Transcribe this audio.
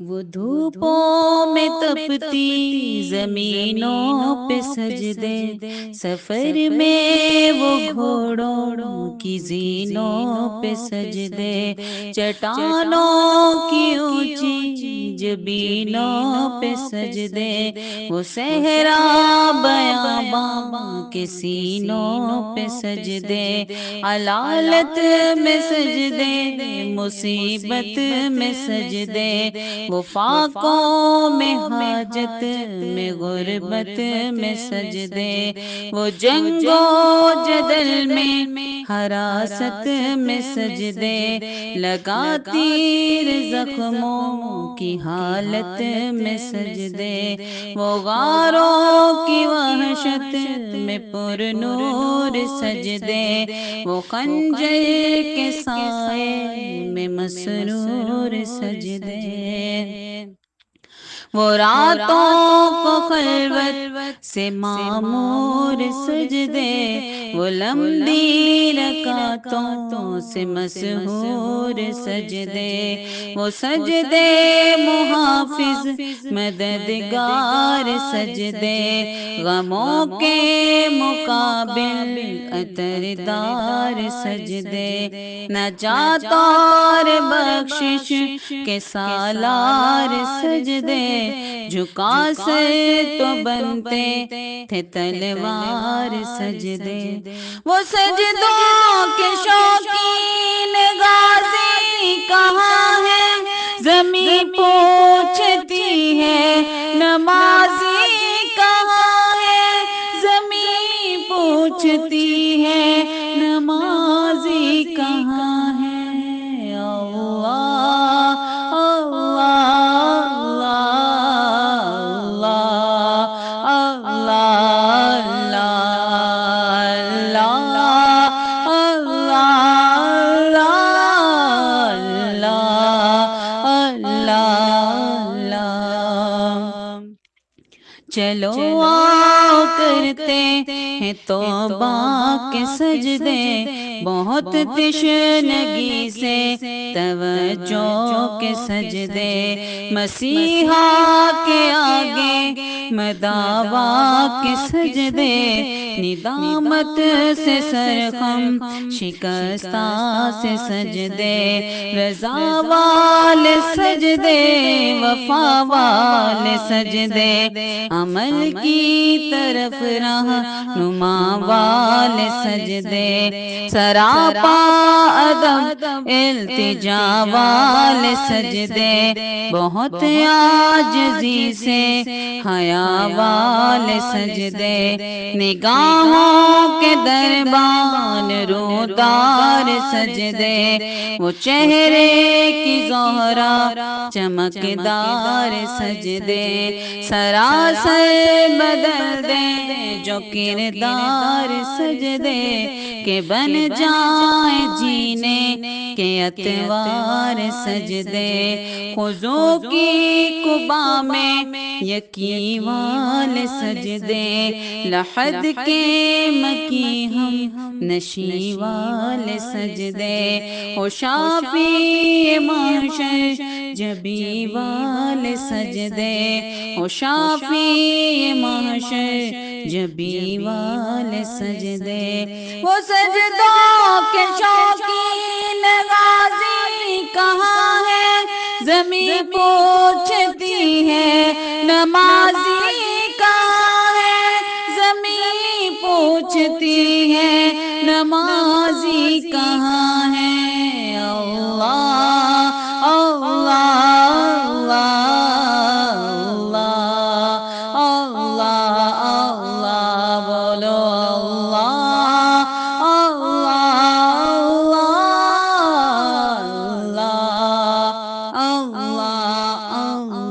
وہ دھوپوں میں تپتی زمینوں پہ سجدے، سفر میں وہ گھوڑوں کی زینوں پہ سجدے، چٹانوں کی اونچی جبینوں پہ سجدے، وہ صحرا بیاباں کے سینوں پہ سجدے، علالت میں سجدے، مصیبت میں سجدے، وہ فاقوں میں حاجت میں غربت میں سجدے، وہ جنگ و جدل میں حراست میں سجدے، لگا تیر زخموں کی حالت میں سجدے، وہ غاروں کی وحشت میں پر نور سجدے، وہ خنجر کے سائے میں مسرور سجدے، وہ راتوں کو خلوت سے معمور سجدے، وہ لمبی رکعتوں سے مسحور سجدے، وہ سجدے محافظ مددگار سجدے، غموں کے مقابل عطردار سجدے، نجات اور بخشش کے سالار سجدے، جھکا سر تو بنتے تھے تلوار سجدے، وہ سجدوں کے شوقین غازی کہاں ہے، زمین پوچھتی ہے نمازی کہاں ہے، زمین پوچھتی ہے نمازی کہاں ہے، اللہ اللہ چلو آؤ کرتے ہیں توبہ کے سجدے، بہت تشنگی سے توجہ کے سجدے، مسیحا کے آگے مداوا کے سجدے، ندامت سے سرخم شکستہ سے سجدے، رضا والے سجدے، وفا والے سجدے، عمل کی طرف رہنما والے سجدے، سراپا ادب التجا والے سجدے، بہت عاجزی سے حیا والے سجدے، نگاہوں کے دربان رودار سجدے، وہ چہرے کی زہرا چمکدار سجدے، سراسر بدل دے جو کردار سجدے، کہ بن جائیں جینے کے اتوار سجدے، خضوع کی قبا میں یقین والے سجدے، لحد کے مکی ہم نشیں والے سجدے، او شافی محشر جبی والے سجدے، او شافی محشر جبی والے سجدے، وہ سجدوں کے شوقین غازی کہاں ہے، زمین پوچھتی ہے نمازی کہاں ہے، زمین پوچھتی ہے نمازی کہاں ہے، اللہ اللہ اللہ اللہ اللہ بولو اللہ اللہ اللہ اللہ اللہ